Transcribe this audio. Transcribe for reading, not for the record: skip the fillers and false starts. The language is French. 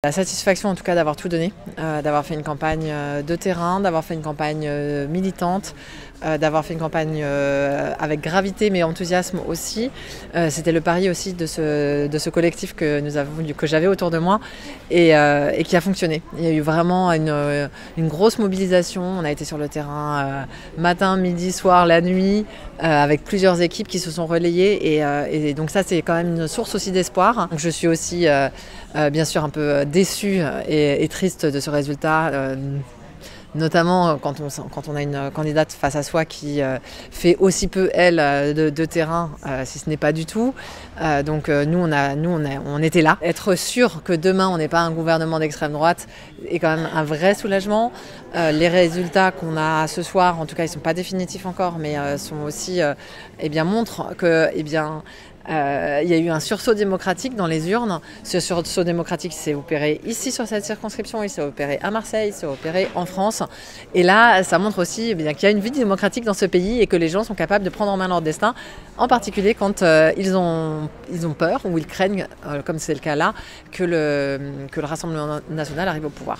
La satisfaction en tout cas d'avoir tout donné, d'avoir fait une campagne de terrain, d'avoir fait une campagne militante, d'avoir fait une campagne avec gravité mais enthousiasme aussi. C'était le pari aussi de ce collectif que j'avais autour de moi et qui a fonctionné. Il y a eu vraiment une grosse mobilisation. On a été sur le terrain matin, midi, soir, la nuit, avec plusieurs équipes qui se sont relayées et donc ça c'est quand même une source aussi d'espoir. Je suis aussi bien sûr un peu déçue et triste de ce résultat, notamment quand on a une candidate face à soi qui fait aussi peu, elle, de terrain, si ce n'est pas du tout. Donc nous, on était là. Être sûr que demain, on n'est pas un gouvernement d'extrême droite est quand même un vrai soulagement. Les résultats qu'on a ce soir, en tout cas, ils ne sont pas définitifs encore, mais sont aussi, montrent que, il y a eu un sursaut démocratique dans les urnes. Ce sursaut démocratique s'est opéré ici sur cette circonscription, il s'est opéré à Marseille, il s'est opéré en France. Et là, ça montre aussi qu'il y a une vie démocratique dans ce pays et que les gens sont capables de prendre en main leur destin, en particulier quand ils ont peur ou ils craignent, comme c'est le cas là, que le Rassemblement national arrive au pouvoir.